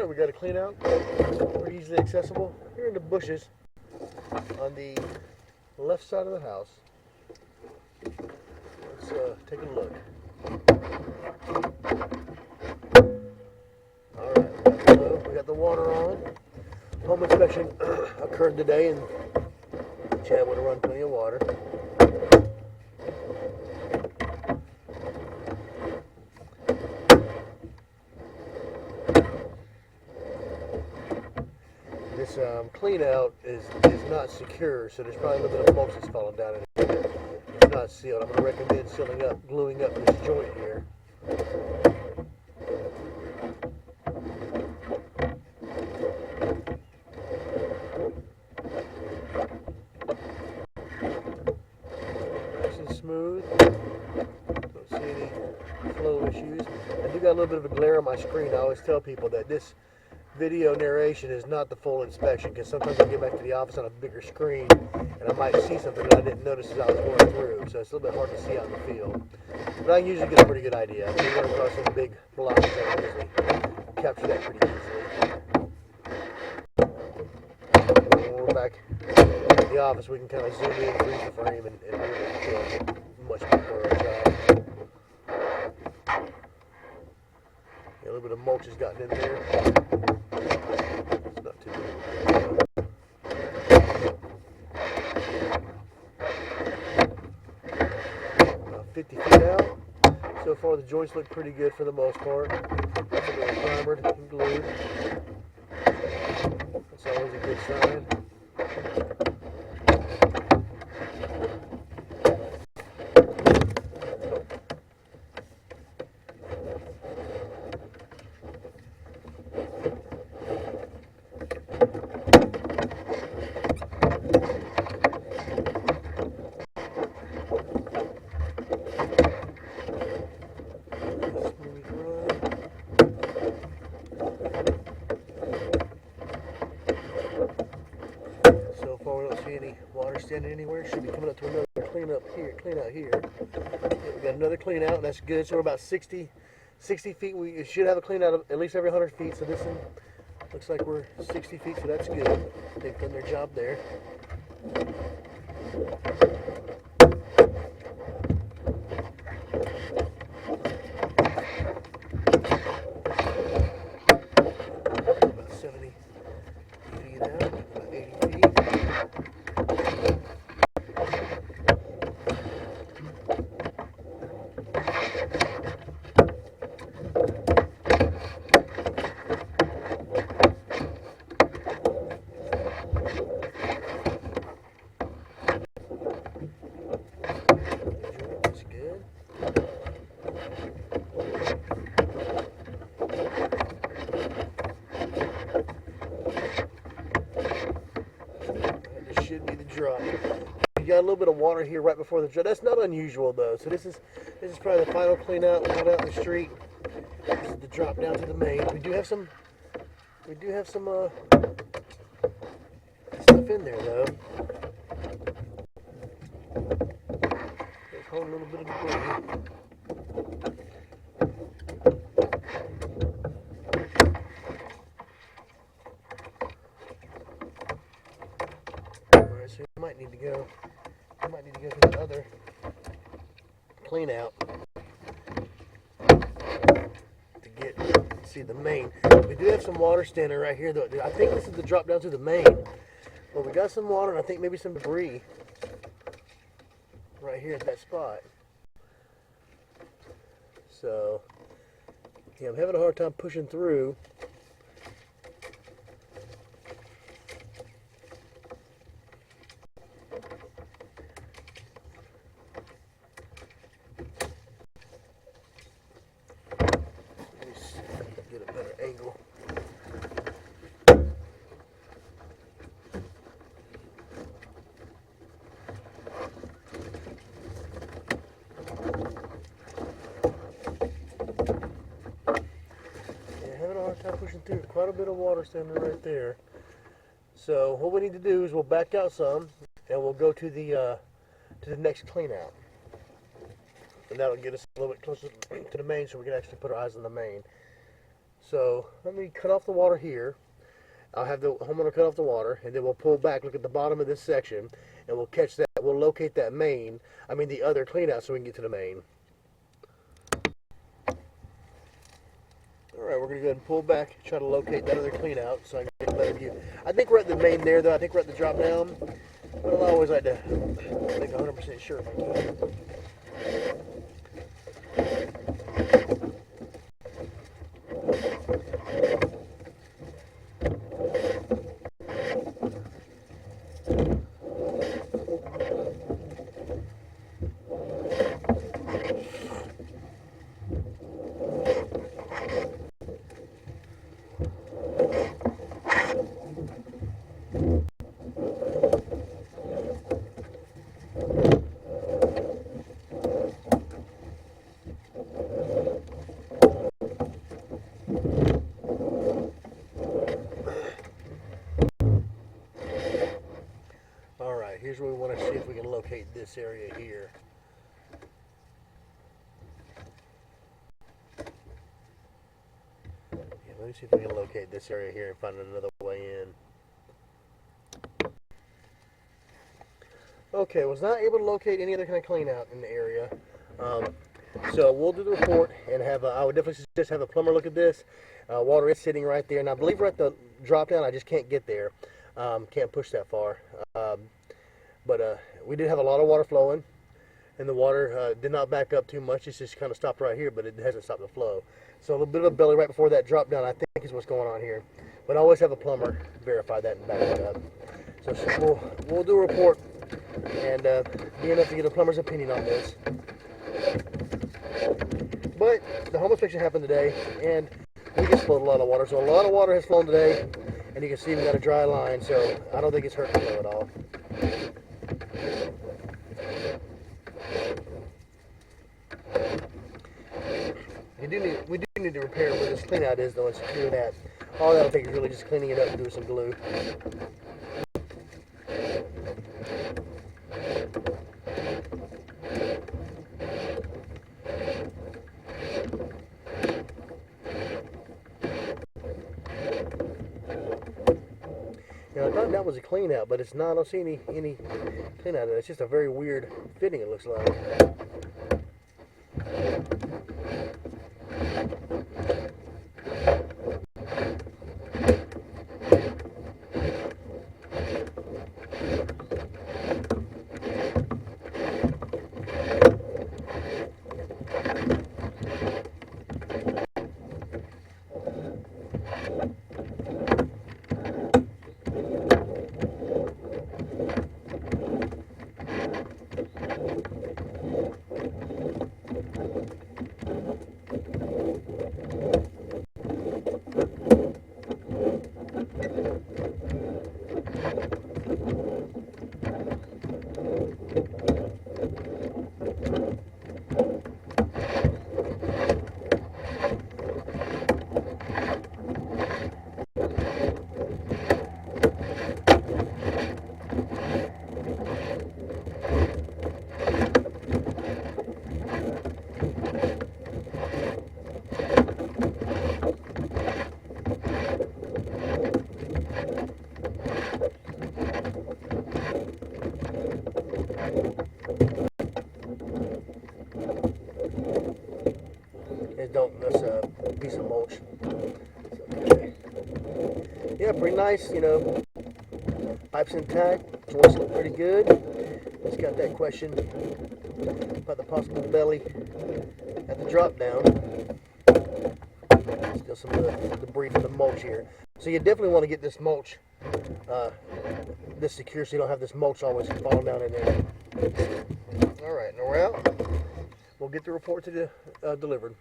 Alright, we got a clean out. Pretty easily accessible. Here in the bushes on the left side of the house. Let's take a look. Alright, we got the water on. Home inspection occurred today and Chad would have run plenty of water. This clean out is not secure, so there's probably a little bit of mulch that's falling down in it. It's not sealed. I'm going to recommend sealing up, gluing up this joint here. Nice and smooth. Don't see any flow issues. I do got a little bit of a glare on my screen. I always tell people that this video narration is not the full inspection, because sometimes I get back to the office on a bigger screen and I might see something that I didn't notice as I was going through, so it's a little bit hard to see out in the field. But I can usually get a pretty good idea. If you run across some big blocks, I can usually capture that pretty easily. When we're back at the office, we can kind of zoom in, freeze the frame, and really do a much more thorough job. A little bit of mulch has gotten in there. It's not too bad. 50 feet out. So far the joints look pretty good for the most part. That's a little primered and glued. That's always a good sign. So far we don't see any water standing anywhere. Should be coming up to another clean out here. Yeah, we got another clean out, and that's good. So we're about 60 feet. We should have a clean out at least every 100 feet. So this one looks like we're 60 feet, so that's good. They've done their job there. About 70 feet out, about 80 feet. That's good. This should be the drop. You got a little bit of water here right before the drop. That's not unusual though. So this is probably the final clean out. We're out in the street. This is the drop down to the main. We do have some stuff in there though. Let's hold a little bit of debris. Alright, so you might need to go to the other clean out to see the main. We do have some water standing right here though. I think this is the drop down to the main. But we got some water and I think maybe some debris right here at that spot. So yeah, I'm having a hard time pushing through. Let me see if I can get a better angle. Pushing through quite a bit of water standing right there. So what we need to do is we'll back out some and we'll go to the next clean out, and that'll get us a little bit closer to the main so we can actually put our eyes on the main. So let me cut off the water here. I'll have the homeowner cut off the water, and then we'll pull back, look at the bottom of this section, and we'll catch that. We'll locate that main, the other cleanout, so we can get to the main. Alright, we're going to go ahead and pull back, try to locate that other cleanout so I can get a better view. I think we're at the main there, though. I think we're at the drop down. But I always like to make 100% sure if I can. Here's where we want to see if we can locate this area here. Yeah, let me see if we can locate this area here and find another way in. Okay, was not able to locate any other kind of clean out in the area. So we'll do the report and have I would definitely suggest have a plumber look at this. Water is sitting right there, and I believe we're at the drop down. I just can't get there. Can't push that far. But we did have a lot of water flowing, and the water did not back up too much. It's just kind of stopped right here, but it hasn't stopped the flow. So a little bit of a belly right before that drop down, I think, is what's going on here. But I always have a plumber verify that and back it up. So we'll do a report and be enough to get a plumber's opinion on this. But the home inspection happened today, and we just flowed a lot of water. So a lot of water has flown today, and you can see we got a dry line. So I don't think it's hurt the flow at all. We do need to repair where this clean out is, though, and secure that. All that'll take is really just cleaning it up and doing some glue. Now, I thought that was a clean out, but it's not. I don't see any clean out. It's just a very weird fitting, it looks like. Don't mess up a piece of mulch. Okay. Yeah, pretty nice, pipes intact, joints look pretty good. Just got that question about the possible belly at the drop down. Still some of the debris from the mulch here. So you definitely want to get this mulch this secure so you don't have this mulch always falling down in there. Alright, now we're out. We'll get the report to the delivered.